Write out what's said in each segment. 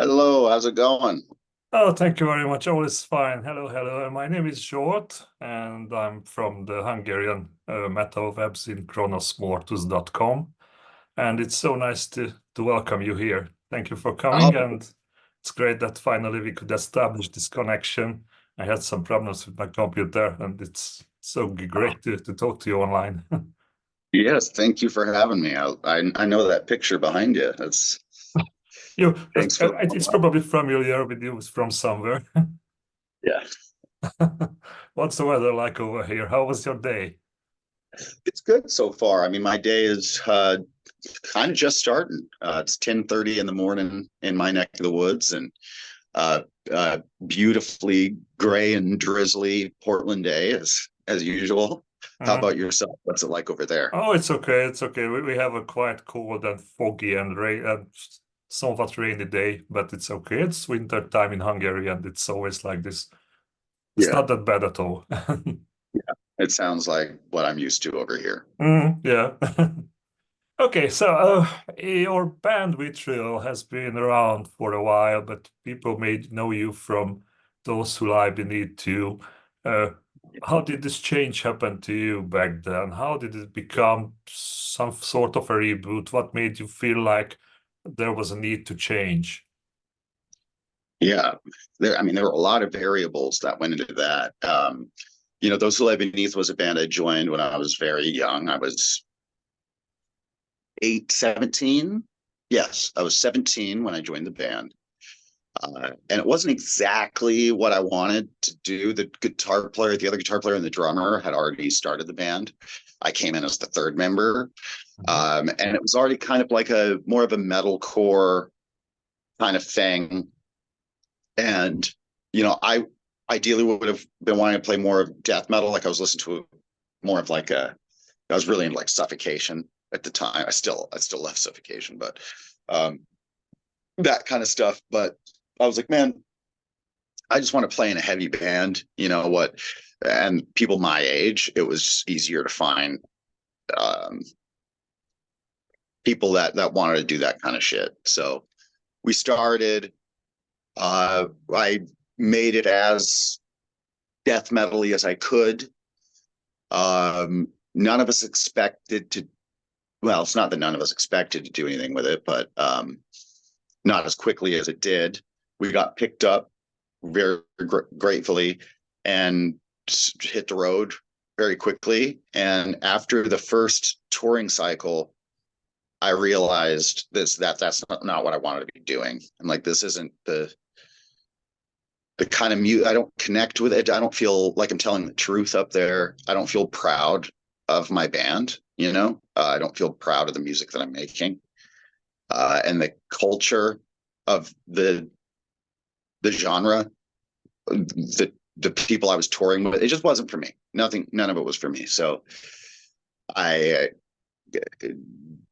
Hello, how's it going? Oh, thank you very much. All is fine. Hello, hello. My name is Zsolt, and I'm from the Hungarian metal webzine chronosportus.com. And it's so nice to welcome you here. Thank you for coming, Oh, and it's great that finally we could establish this connection. I had some problems with my computer, and it's so great to talk to you online. yes, thank you for having me. I know that picture behind you. That's You, thanks for it's probably familiar with you from somewhere. yeah. What's the weather like over here? How was your day? It's good so far. I mean, my day is kind of just starting. It's 10:30 in the morning in my neck of the woods, and uh, beautifully gray and drizzly Portland day as usual. How Uh, about yourself? What's it like over there? Oh, it's okay. It's okay. We have a quite cold and foggy and rain and somewhat rainy day, but it's okay. It's winter time in Hungary, and it's always like this. It's Yeah, not that bad at all. it sounds like what I'm used to over here. Yeah. Okay, so your band Vitriol has been around for a while, but people may know you from Those Who Lie Beneath You. Uh, how did this change happen to you back then? How did it become some sort of a reboot? What made you feel like there was a need to change? Yeah, I mean, there were a lot of variables that went into that. Those Who Lie Beneath was a band I joined when I was very young. I was 17. Yes, I was 17 when I joined the band. And it wasn't exactly what I wanted to do. The other guitar player and the drummer had already started the band. I came in as the third member. Mhm. And it was already kind of like a more of a metalcore kind of thing. And I ideally would have been wanting to play more of death metal. Like I was listening to more of like I was really into like Suffocation at the time. I still love Suffocation, but um, that kind of stuff. But I was like, man, I just want to play in a heavy band. You know what? And people my age, it was easier to find um, people that wanted to do that kind of shit. So we started. I made it as death metal-y as I could. None of us expected to, well, it's not that none of us expected to do anything with it, but not as quickly as it did. We got picked up very gratefully and hit the road very quickly. And after the first touring cycle, I realized that's not what I wanted to be doing. I'm like, this isn't the kind of mute. I don't connect with it. I don't feel like I'm telling the truth up there. I don't feel proud of my band. I don't feel proud of the music that I'm making, and the culture of the genre, the people I was touring with. It just wasn't for me. None of it was for me. So I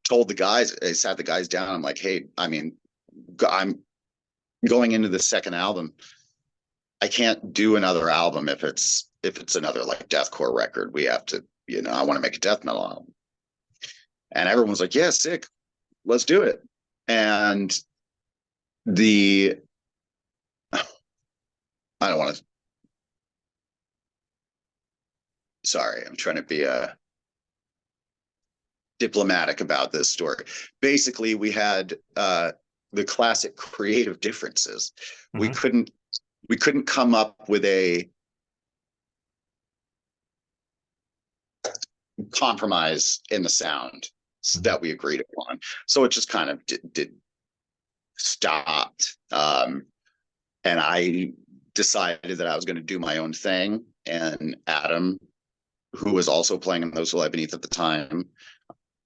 told the guys. I sat the guys down. I'm like, hey, I mean, I'm going into the second album. I can't do another album if it's another like deathcore record. We have to, I want to make a death metal album. And everyone's like, yeah, sick, let's do it. And the I don't want to. Sorry, I'm trying to be diplomatic about this story. Basically, we had the classic creative differences. We Mhm. couldn't we couldn't come up with a compromise in the sound Mhm. that we agreed upon. So it just kind of did stopped. And I decided that I was going to do my own thing. And Adam, who was also playing in Those Who Lie Beneath at the time,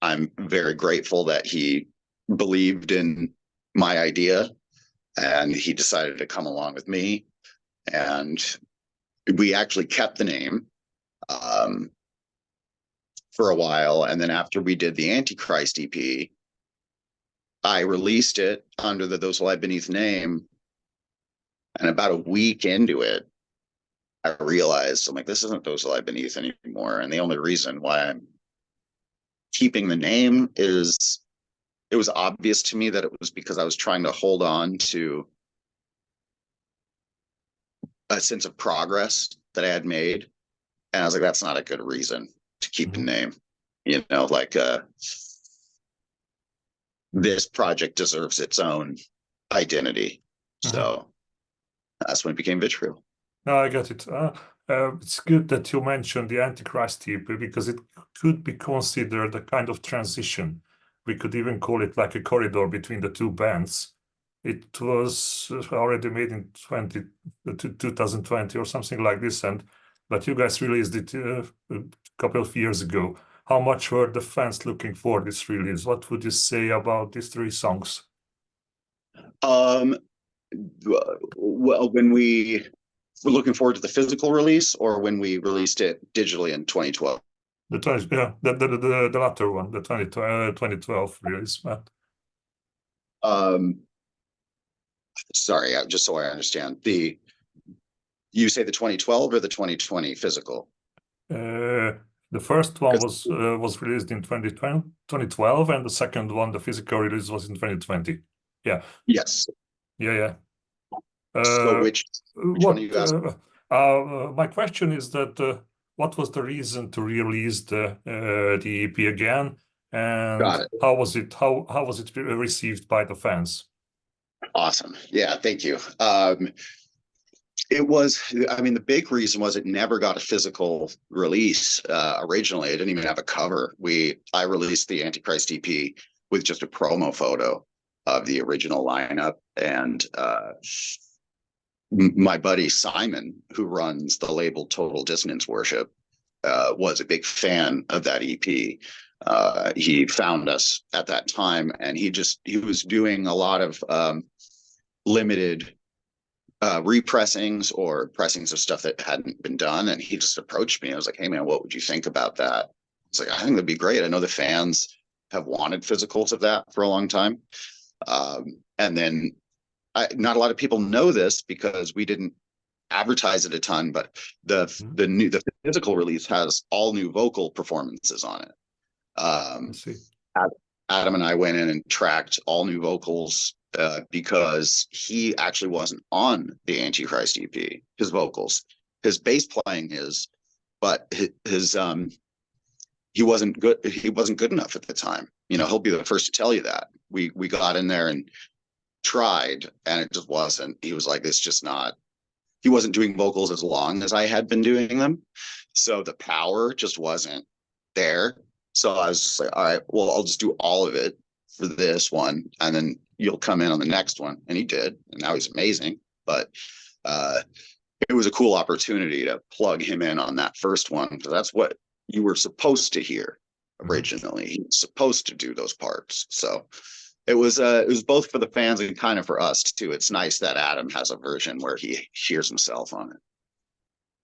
I'm very grateful that he believed in my idea and he decided to come along with me. And we actually kept the name um, for a while. And then after we did the Antichrist EP, I released it under the Those Who Lie Beneath name. And about a week into it, I realized I'm like, this isn't Those Who Lie Beneath anymore. And the only reason why I'm keeping the name is it was obvious to me that it was because I was trying to hold on to a sense of progress that I had made. And I was like, that's not a good reason to keep a name. You know, like this project deserves its own identity. So that's when it became Vitriol. No, I get it. It's good that you mentioned the Antichrist EP because it could be considered a kind of transition. We could even call it like a corridor between the two bands. It was already made in 2020 or something like this, but you guys released it a couple of years ago. How much were the fans looking for this release? What would you say about these three songs? Well, when we were looking forward to the physical release, or when we released it digitally in 2012. The 20, yeah, the latter one, the 2012 release. Sorry, just so I understand, you say the 2012 or the 2020 physical? The first one was released in 2012, and the second one, the physical release, was in 2020. Yeah. Yes. Yeah. So which one are you asking? My question is that what was the reason to release the EP again, Got and it. how was it received by the fans? Awesome. Yeah, thank you. It was, I mean, the big reason was it never got a physical release. Originally, it didn't even have a cover. I released the Antichrist EP with just a promo photo of the original lineup, and my buddy Simon, who runs the label Total Dissonance Worship, was a big fan of that EP. He found us at that time, and he was doing a lot of limited repressings or pressings of stuff that hadn't been done. And he just approached me. I was like, hey man, what would you think about that? It's like, I think that'd be great. I know the fans have wanted physicals of that for a long time. And then not a lot of people know this because we didn't advertise it a ton, but the physical release has all new vocal performances on it. I see. Adam and I went in and tracked all new vocals because he actually wasn't on the Antichrist EP. His vocals, his bass playing is, but his he wasn't good. He wasn't good enough at the time. You know, he'll be the first to tell you that. We got in there and tried, and it just wasn't. He was like, it's just not. He wasn't doing vocals as long as I had been doing them, so the power just wasn't there. So I was just like, all right, well, I'll just do all of it for this one, and then you'll come in on the next one. And he did, and now he's amazing. But it was a cool opportunity to plug him in on that first one, because that's what you were supposed to hear originally. He was supposed to do those parts. So it was both for the fans and kind of for us too. It's nice that Adam has a version where he hears himself on it.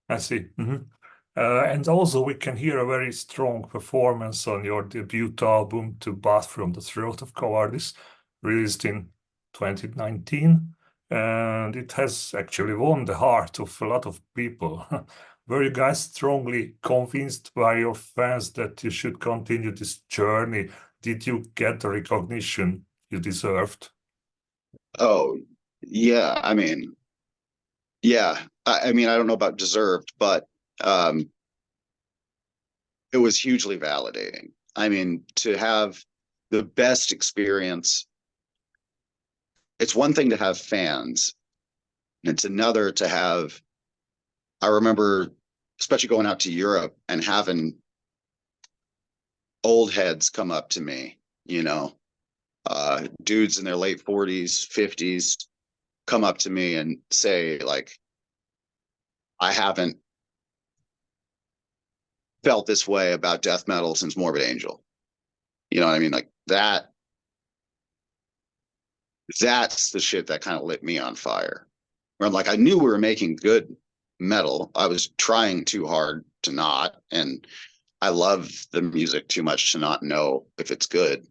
I see. And also we can hear a very strong performance on your debut album, To Bath from the Throat of Cowardice, released in 2019. And it has actually won the heart of a lot of people. Were you guys strongly convinced by your fans that you should continue this journey? Did you get the recognition you deserved? Oh, yeah. I mean, yeah. I mean, I don't know about deserved, but it was hugely validating. I mean, to have the best experience, it's one thing to have fans, it's another to have, I remember especially going out to Europe and having old heads come up to me, you know, dudes in their late 40s, 50s come up to me and say, like, I haven't felt this way about death metal since Morbid Angel. You know what I mean? Like that's the shit that kind of lit me on fire. Where I'm like, I knew we were making good metal. I was trying too hard to not, and I love the music too much to not know if it's good.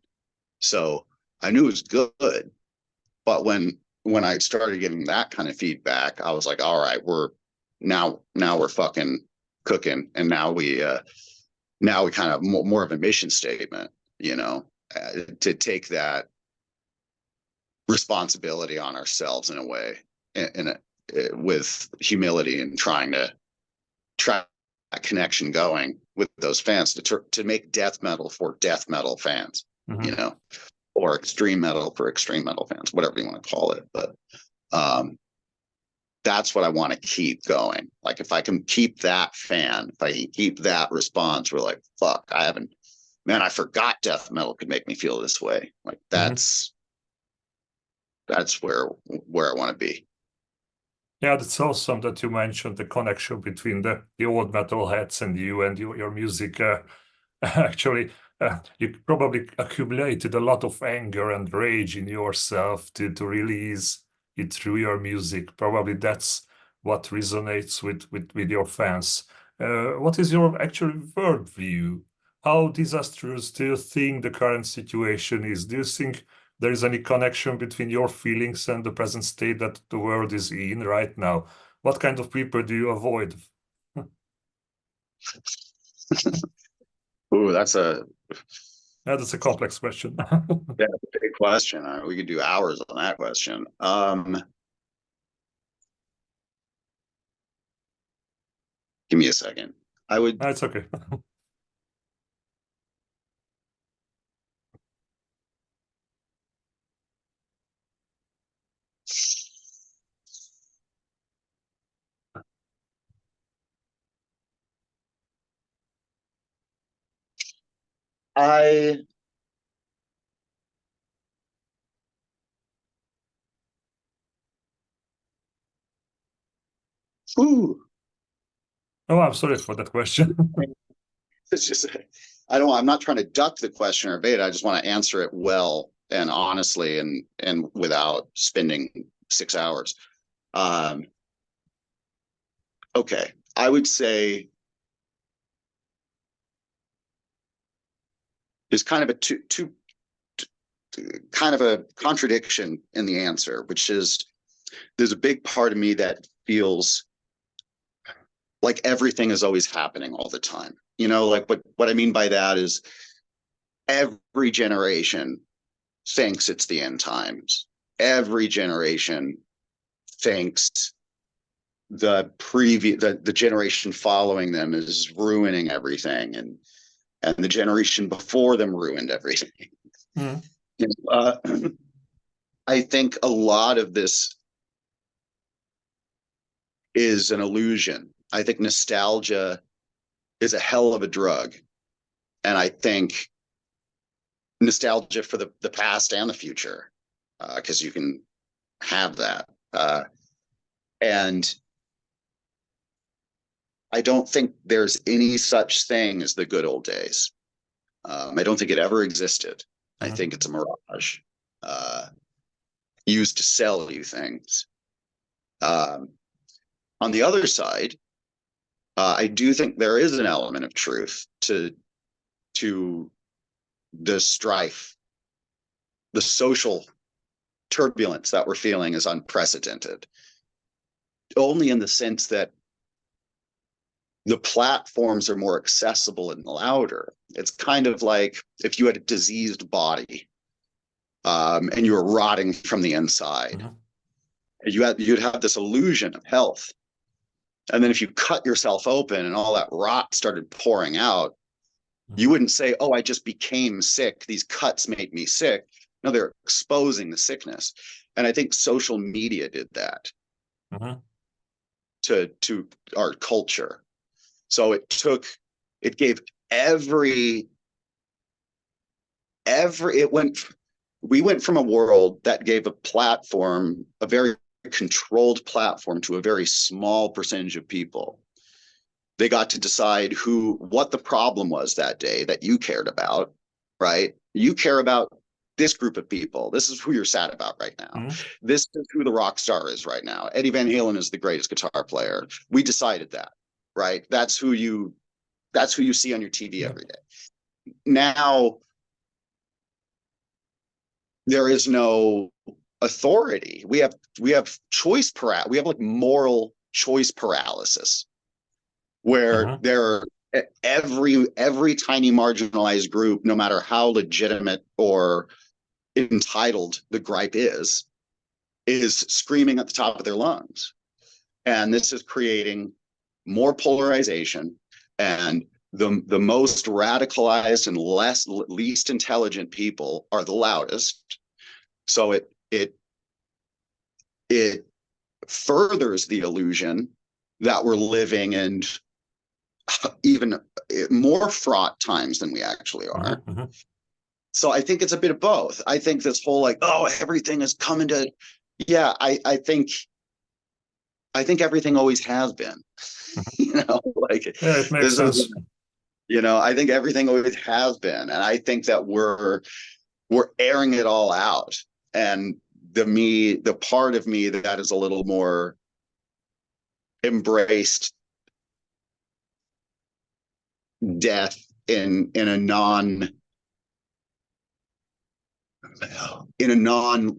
So I knew it was good. But when I started getting that kind of feedback, I was like, all right, now we're fucking cooking, and now we kind of more of a mission statement, you know, to take that responsibility on ourselves in a way, and with humility and trying to track that connection going with those fans to make death metal for death metal fans, you know, or extreme metal for extreme metal fans, whatever you want to call it. But that's what I want to keep going. Like if I can keep that fan, if I can keep that response, we're like, fuck, I forgot death metal could make me feel this way. Like that's where I want to be. Yeah, that's awesome that you mentioned the connection between the old metalheads and you and your music. Actually, you probably accumulated a lot of anger and rage in yourself to release it through your music. Probably that's what resonates with your fans. What is your actual worldview? How disastrous do you think the current situation is? Do you think there is any connection between your feelings and the present state that the world is in right now? What kind of people do you avoid? Ooh, that's a complex question. big question. We could do hours on that question. Give me a second. It's okay. I Ooh. Oh, I'm sorry for that question. It's just I'm not trying to duck the question or evade it. I just want to answer it well and honestly and without spending 6 hours. Okay. I would say there's kind of a two kind of a contradiction in the answer, which is there's a big part of me that feels like everything is always happening all the time. You know, like what I mean by that is every generation thinks it's the end times. Every generation thinks the generation following them is ruining everything, and the generation before them ruined everything. Mm. I think a lot of this is an illusion. I think nostalgia is a hell of a drug. And I think nostalgia for the past and the future, because you can have that. And I don't think there's any such thing as the good old days. I don't think it ever existed. I think it's a mirage used to sell you things. On the other side, I do think there is an element of truth to the strife, the social turbulence that we're feeling is unprecedented. Only in the sense that the platforms are more accessible and louder. It's kind of like if you had a diseased body, and you were rotting from the inside. You'd have this illusion of health. And then if you cut yourself open and all that rot started pouring out, you wouldn't say, oh, I just became sick. These cuts made me sick. No, they're exposing the sickness. And I think social media did that to our culture. So it gave we went from a world that gave a platform, a very controlled platform, to a very small percentage of people. They got to decide what the problem was that day that you cared about, right? You care about this group of people. This is who you're sad about right now. This is who the rock star is right now. Eddie Van Halen is the greatest guitar player. We decided that, right? That's who you see on your TV every day. Now, there is no authority. We have choice paralysis. We have like moral choice paralysis, where every tiny marginalized group, no matter how legitimate or entitled the gripe is screaming at the top of their lungs. And this is creating more polarization, and the most radicalized and least intelligent people are the loudest. So it furthers the illusion that we're living in even more fraught times than we actually are. Mm-hmm. So I think it's a bit of both. I think this whole like, oh, everything is coming to, yeah, I think everything always has been. You know, like Yeah, it makes this is, sense. you know, I think everything always has been, and I think that we're airing it all out. And the part of me that is a little more embraced death in a non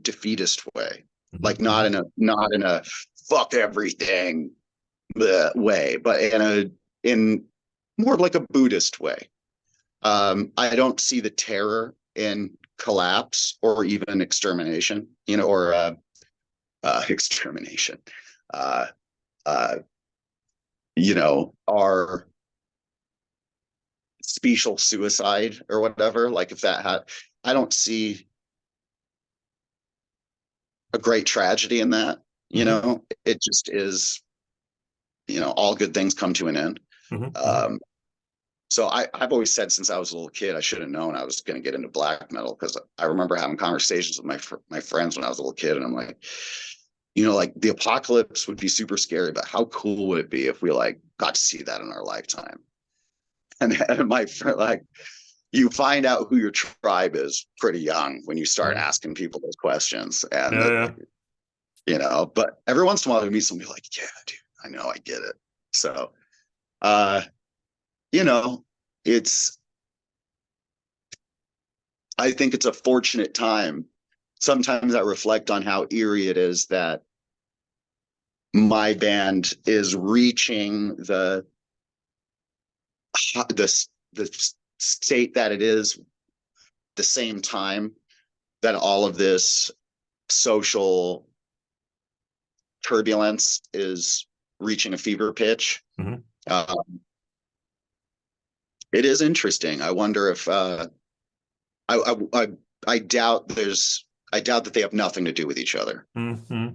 defeatist way, like Mm-hmm. not in a fuck everything way, but in more like a Buddhist way. I don't see the terror in collapse or even extermination, you know, or extermination. Uh, uh, you know, our special suicide or whatever. Like if that had, I don't see a great tragedy in that. You Mm-hmm. know, it just is. You know, all good things come to an end. Mm-hmm. Um, So I've always said since I was a little kid, I should have known I was going to get into black metal, because I remember having conversations with my friends when I was a little kid, and I'm like, you know, like the apocalypse would be super scary, but how cool would it be if we like got to see that in our lifetime? And my friend, like, you find out who your tribe is pretty young when you start Mm-hmm. asking people those questions, and Yeah, yeah. you know, but every once in a while you meet somebody like, yeah, dude, I know, I get it. So, uh, you know, it's I think it's a fortunate time. Sometimes I reflect on how eerie it is that my band is reaching the state that it is, the same time that all of this social turbulence is reaching a fever pitch. Mm-hmm. Um, it is interesting. I wonder if I, I I I doubt that they have nothing to do with each other. Mm-hmm.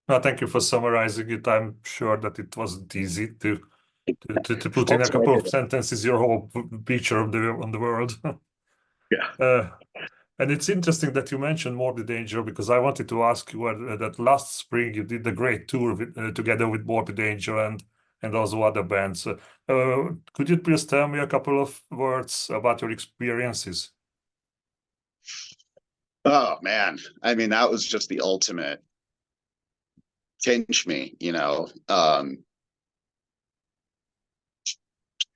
No, thank you for summarizing it. I'm sure that it wasn't easy to put in a Hopefully, I couple did of it. sentences your whole picture of the world. Yeah. Uh, and it's interesting that you mentioned Morbid Angel, because I wanted to ask you that last spring you did a great tour together with Morbid Angel and also other bands. Could you please tell me a couple of words about your experiences? Oh man, I mean that was just the ultimate pinch me, you know.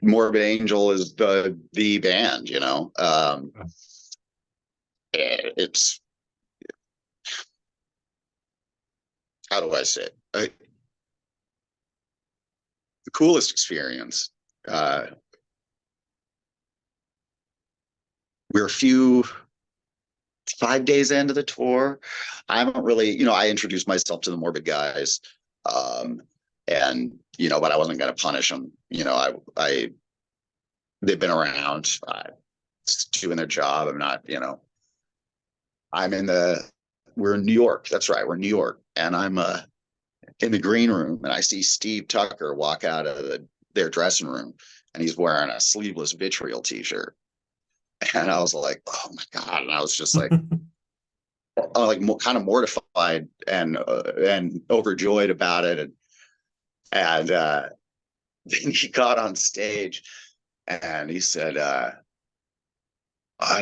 Morbid Angel is the band, you know. It's how do I say it? The coolest experience. Uh, we're a few 5 days into the tour. I haven't really, you know, I introduced myself to the Morbid guys, um, and you know, but I wasn't going to punish them. You know, I they've been around, doing their job. I'm not, you know, I'm in the we're in New York. That's right, we're in New York, and I'm in the green room, and I see Steve Tucker walk out of their dressing room, and he's wearing a sleeveless Vitriol t-shirt, and I was like, oh my god, and I was just like kind of mortified and overjoyed about it, and then he got on stage and he said, and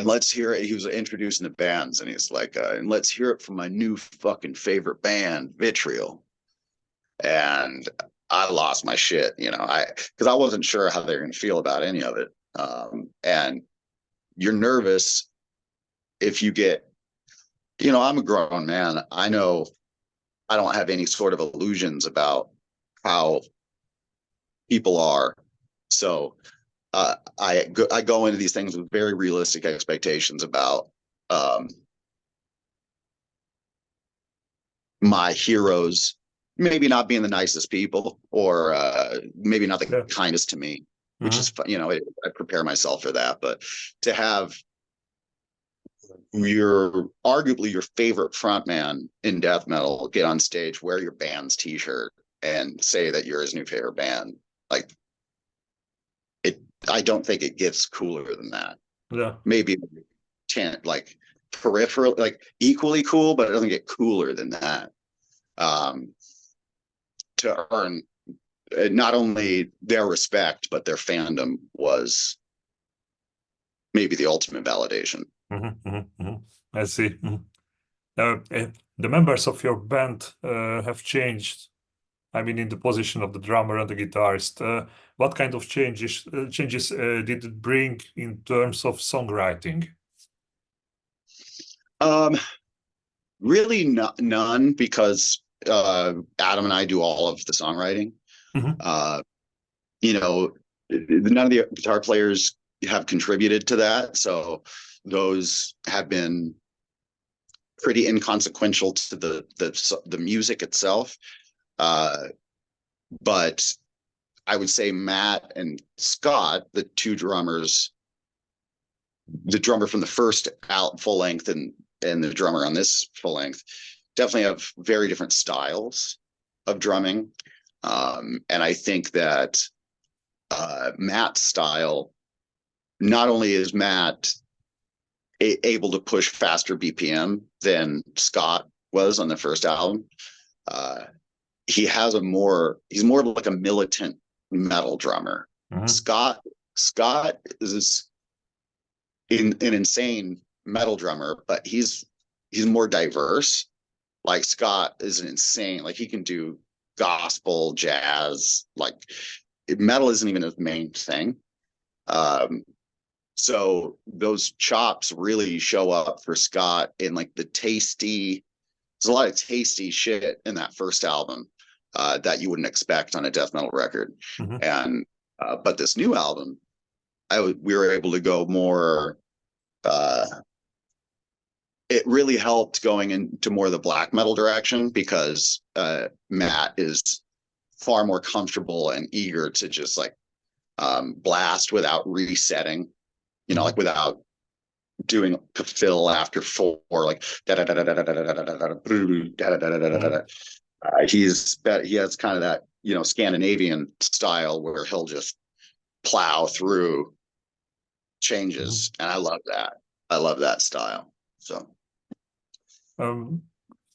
let's hear it. He was introducing the bands, and he's like, and let's hear it from my new fucking favorite band, Vitriol. And I lost my shit, you know, because I wasn't sure how they were going to feel about any of it. And you're nervous if you get, you know, I'm a grown man. I know I don't have any sort of illusions about how people are. So I go into these things with very realistic expectations about um, my heroes maybe not being the nicest people, or maybe not the Yeah. kindest to me, which is Hmm. you know, I prepare myself for that. But to have your arguably your favorite frontman in death metal get on stage, wear your band's t-shirt, and say that you're his new favorite band, like it, I don't think it gets cooler than that. Yeah. Maybe 10, like peripheral, like equally cool, but it doesn't get cooler than that. Um, to earn not only their respect, but their fandom was maybe the ultimate validation. I see. The members of your band have changed. I mean, in the position of the drummer and the guitarist. What kind of changes did it bring in terms of songwriting? Um, really, none, because Adam and I do all of the songwriting. Mhm. Uh, you know, none of the guitar players have contributed to that, so those have been pretty inconsequential to the music itself. Uh, but I would say Matt and Scott, the two drummers, the drummer from the first out full length and the drummer on this full length, definitely have very different styles of drumming. And I think that Matt's style, not only is Matt able to push faster BPM than Scott was on the first album, uh, he's more like a militant metal drummer. Mhm. Scott is an insane metal drummer, but he's more diverse. Like Scott is an insane, like he can do gospel, jazz, like metal isn't even his main thing. Um, so those chops really show up for Scott in like the tasty. There's a lot of tasty shit in that first album that you wouldn't expect on a death metal record, Mhm. and but this new album, we were able to go more. Uh, it really helped going into more of the black metal direction, because Matt is far more comfortable and eager to just like blast without resetting, you know, like Mhm. without doing fill after four, like Mhm. he has kind of that, you know, Scandinavian style where he'll just plow through Mhm. changes, and I love that. I love that style. So Um,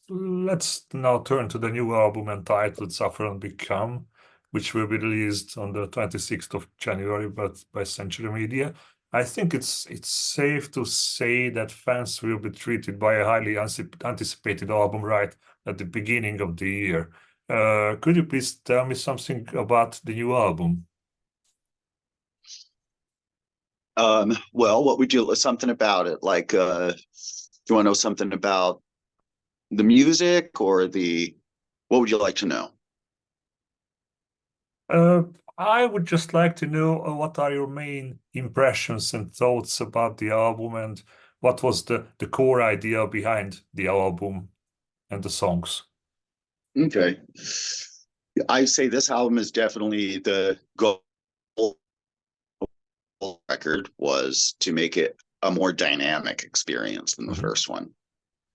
let's now turn to the new album entitled Suffer and Become, which will be released on the 26th of January but by Century Media. I think it's safe to say that fans will be treated by a highly anticipated album right at the beginning of the year. Could you please tell me something about the new album? well, what would you something about it? Like do you want to know something about the music, or the what would you like to know? Uh, I would just like to know what are your main impressions and thoughts about the album, and what was the core idea behind the album and the songs? Okay. I say this album is definitely the goal. Record was to make it a more dynamic experience than the Mhm. first one.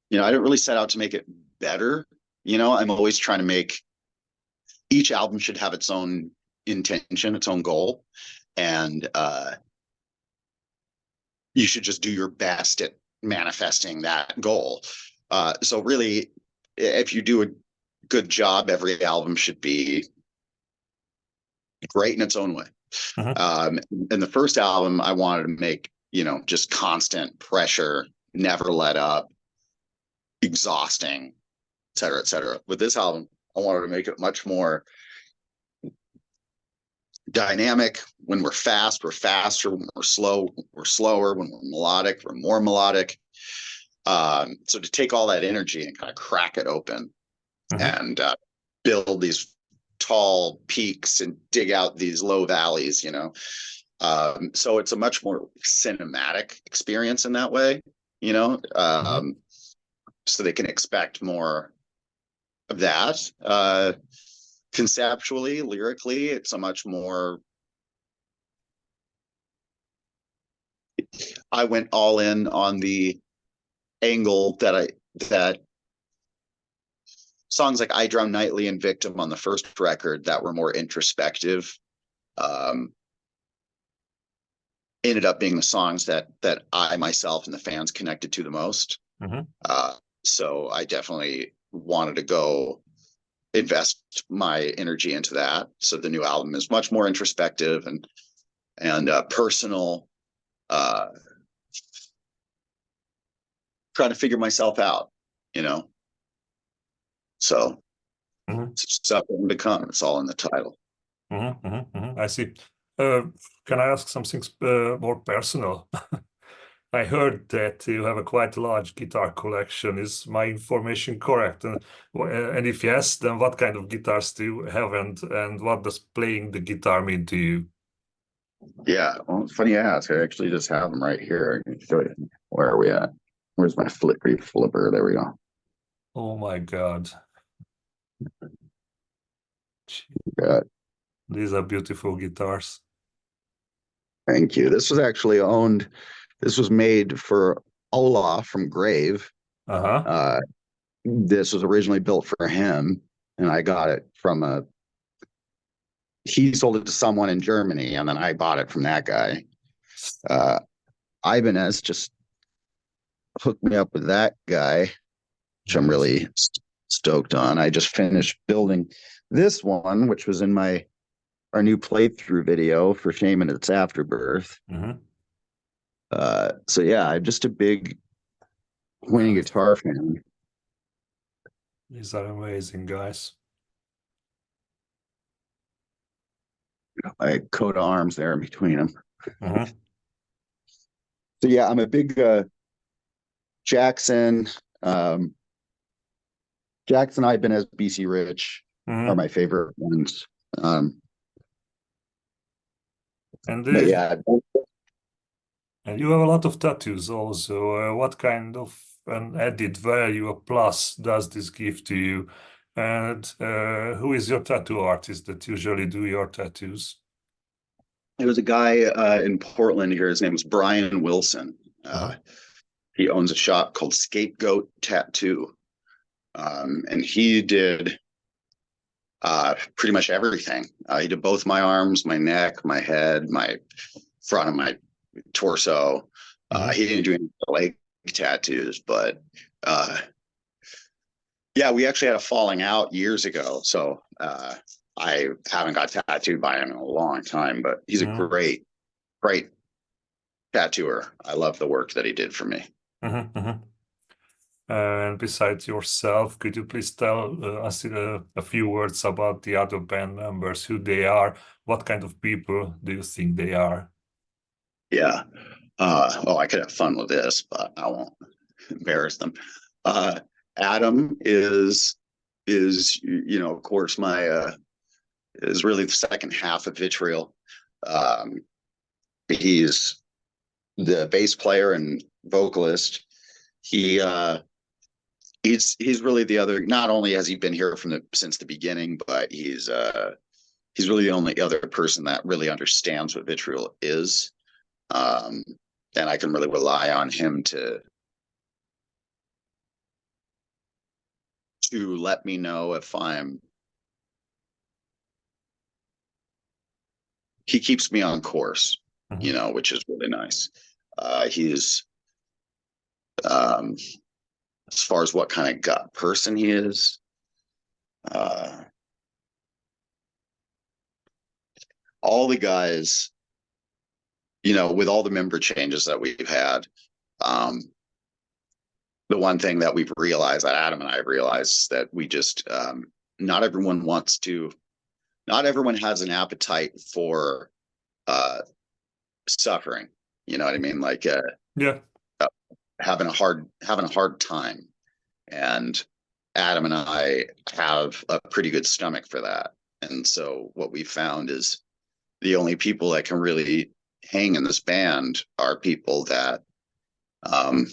You know, I didn't really set out to make it better. You know, I'm always trying to make each album should have its own intention, its own goal, and you should just do your best at manifesting that goal. So really, if you do a good job, every album should be great in its own way. Mhm. In the first album, I wanted to make, you know, just constant pressure, never let up, exhausting, et cetera, et cetera. With this album, I wanted to make it much more dynamic. When we're fast, we're faster. When we're slow, we're slower. When we're melodic, we're more melodic. So to take all that energy and kind of crack it open, Mhm. and build these tall peaks and dig out these low valleys, you know. So it's a much more cinematic experience in that way, you know. Mhm. So they can expect more that. Conceptually, lyrically, it's a much more. I went all in on the angle that songs like I Drown Nightly and Victim on the first record that were more introspective um, ended up being the songs that I myself and the fans connected to the most. Mm-hmm. So I definitely wanted to go invest my energy into that. So the new album is much more introspective and personal. Uh, trying to figure myself out, you know. So Mm-hmm. Suffer and Become. It's all in the title. Mm-hmm. Mm-hmm. Mm-hmm. I see. Can I ask something more personal? I heard that you have a quite large guitar collection. Is my information correct? And if yes, then what kind of guitars do you have, and what does playing the guitar mean to you? Yeah, well, it's funny you ask. I actually just have them right here. I can show you. Where are we at? Where's my flipper? There we go. Oh my God. Good. These are beautiful guitars. Thank you. This was actually owned. This was made for Olaf from Grave. Uh-huh. This was originally built for him, and I got it from a. He sold it to someone in Germany, and then I bought it from that guy. Uh, Ibanez just hooked me up with that guy, which I'm Nice. really stoked on. I just finished building this one, which was in our new playthrough video for Shame and Its Afterbirth. Mm-hmm. So yeah, I'm just a big Pointy guitar fan. These are amazing, guys. My coat of arms there in between them. Mm-hmm. So yeah, I'm a big Jackson. Um, Jackson Ibanez, BC Rich are Mm-hmm. my favorite ones. And But yeah, and you have a lot of tattoos also. What kind of an added value, a plus, does this give to you? And who is your tattoo artist that usually do your tattoos? there was a guy in Portland here. His name was Brian Wilson. Uh-huh. He owns a shop called Scapegoat Tattoo. And he did pretty much everything. He did both my arms, my neck, my head, my front of my torso. Mm-hmm. He didn't do any leg tattoos, but yeah, we actually had a falling out years ago. So I haven't got tattooed by him in a long time, but he's a Mm-hmm. great tattooer. I love the work that he did for me. Mm-hmm. Mm-hmm. And besides yourself, could you please tell us a few words about the other band members, who they are, what kind of people do you think they are? Yeah. I could have fun with this, but I won't embarrass them. Uh, Adam is of course my is really the second half of Vitriol. Um, he's the bass player and vocalist. He he's really the other. Not only has he been here since the beginning, but he's really the only other person that really understands what Vitriol is. Um, and I can really rely on him to let me know if he keeps me on course, Mm-hmm. which is really nice. He's um, as far as what kind of gut person he is. Uh, all the guys, with all the member changes that we've had, um, the one thing that we've realized, that Adam and I have realized, is that we just not everyone wants to. Not everyone has an appetite for uh, suffering. You know what I mean? Like Yeah. having a hard time. And Adam and I have a pretty good stomach for that. And so what we found is the only people that can really hang in this band are people that um,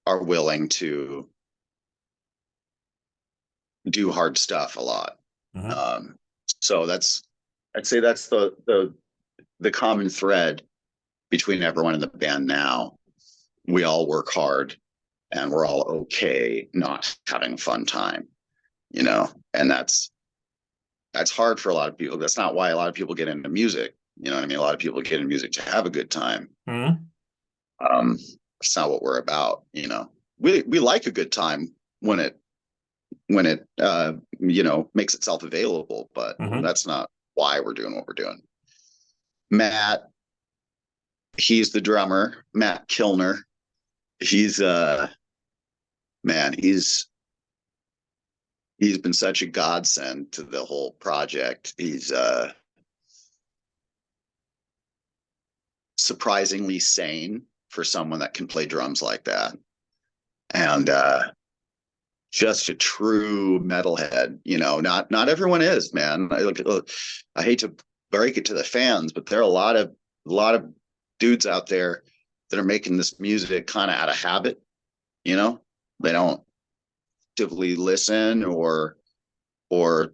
are willing to do hard stuff a lot. Mhm. So I'd say that's the common thread between everyone in the band now. We all work hard and we're all okay not having a fun time, and that's hard for a lot of people. That's not why a lot of people get into music. You know what I mean? A lot of people get into music to have a good time. Mhm. Um, it's not what we're about. We like a good time when it makes itself available, but Mhm. that's not why we're doing what we're doing. Matt, he's the drummer. Matt Kilner. He's man, he's been such a godsend to the whole project. He's surprisingly sane for someone that can play drums like that, and just a true metalhead. Not everyone is, man. I hate to break it to the fans, but there are a lot of dudes out there that are making this music kind of out of habit. They don't actively listen or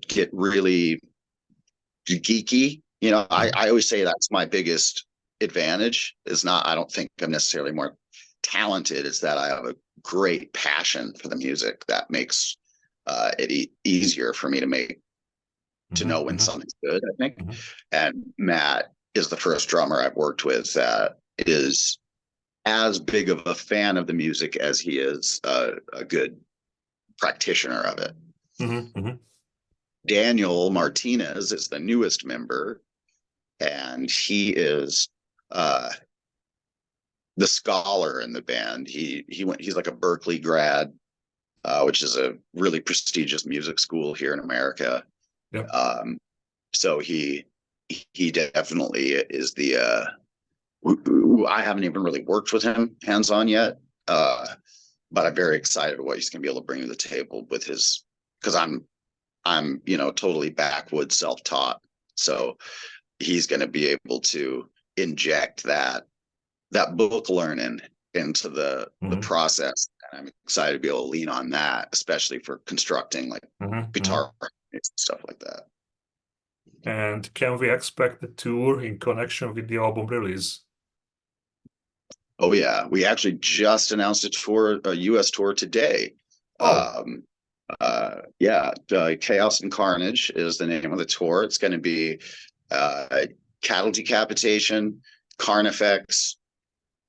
get really geeky. I always say that's my biggest advantage is not, I don't think I'm necessarily more talented. It's that I have a great passion for the music that makes it easier for me to Mhm. know when Mhm. something's good, I think. Mhm. And Matt is the first drummer I've worked with that is as big of a fan of the music as he is a good practitioner of it. Mhm. Mhm. Daniel Martinez is the newest member, and he is uh, the scholar in the band. He's like a Berkeley grad, which is a really prestigious music school here in America. Yep. Um, so he definitely is the. I haven't even really worked with him hands on yet, but I'm very excited what he's going to be able to bring to the table with his, because I'm totally backwoods self taught, so he's going to be able to inject that book learning into the Mhm. process. And I'm excited to be able to lean on that, especially for constructing like Mhm. Mhm. guitar and stuff like that. And can we expect a tour in connection with the album release? Oh yeah, we actually just announced a US tour today. Oh, Um, yeah, Chaos and Carnage is the name of the tour. It's going to be Cattle Decapitation, Carnifex,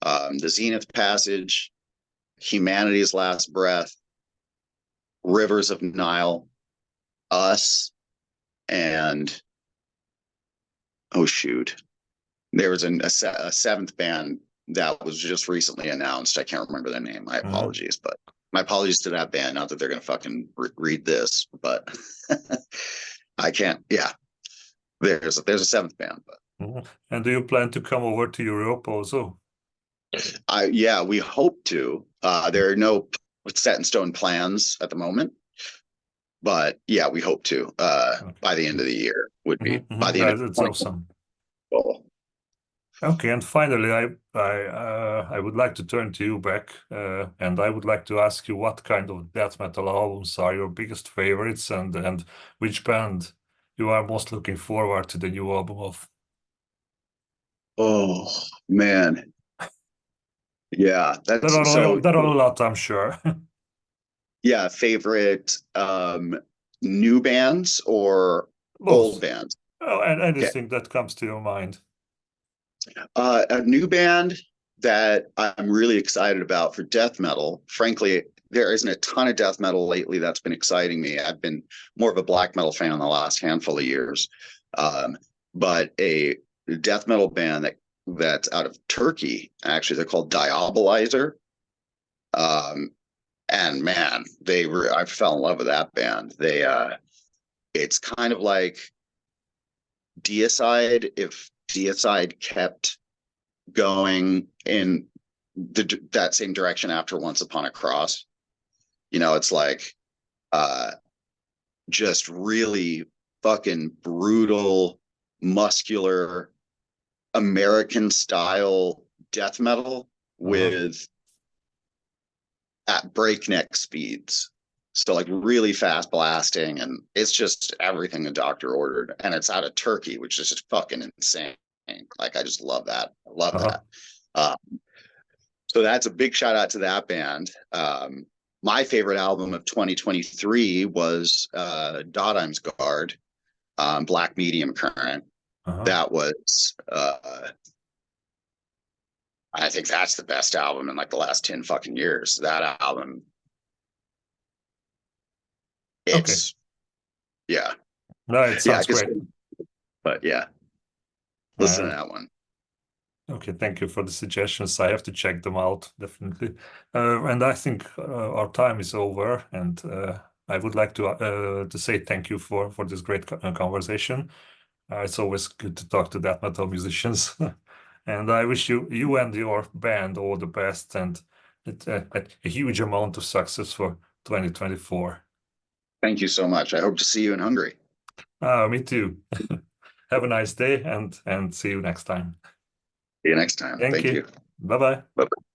the Zenith Passage, Humanity's Last Breath, Rivers of Nile, Us, and oh shoot, there was a seventh band that was just recently announced. I can't remember their name. My mhm. apologies, but my apologies to that band. Not that they're gonna fucking read this, but I can't. Yeah, there's a seventh band, but Mhm. And do you plan to come over to Europe also? yeah, we hope to. There are no set in stone plans at the moment, but yeah, we hope to. Okay. By the end of the year would be Mhm. by Mhm. the end of That's 20. awesome. Okay, and finally, I would like to turn to you back, and I would like to ask you what kind of death metal albums are your biggest favorites, and which band you are most looking forward to the new album of. Oh man, yeah, There that's are so. there are a lot, I'm sure. Yeah, favorite new bands or old Both. bands? Oh, and Okay. anything that comes to your mind. A new band that I'm really excited about for death metal. Frankly, there isn't a ton of death metal lately that's been exciting me. I've been more of a black metal fan in the last handful of years. Um, but a death metal band that's out of Turkey, actually, they're called Diabolizer. Um, and man, I fell in love with that band. It's kind of like Deicide if Deicide kept going in that same direction after Once Upon a Cross. It's like uh, just really fucking brutal, muscular, American style death metal Uh-huh. with at breakneck speeds. So like really fast blasting, and it's just everything the doctor ordered, and it's out of Turkey, which is just fucking insane. Like I just love that. I love Uh-huh. that. Uh, so that's a big shout out to that band. My favorite album of 2023 was Dodheim's Guard, Black Medium Current. Uh-huh. That was I think that's the best album in like the last 10 fucking years. That album, Okay. it's yeah. No, it Yeah, I sounds guess, great. but yeah, listen to And that one. okay, thank you for the suggestions. I have to check them out, definitely. And I think our time is over, and I would like to say thank you for this great conversation. It's always good to talk to death metal musicians, and I wish you and your band all the best and a huge amount of success for 2024. Thank you so much. I hope to see you in Hungary. Me too. Have a nice day, and see you next time. See you next time. Thank Thank you. you. Bye bye. Bye.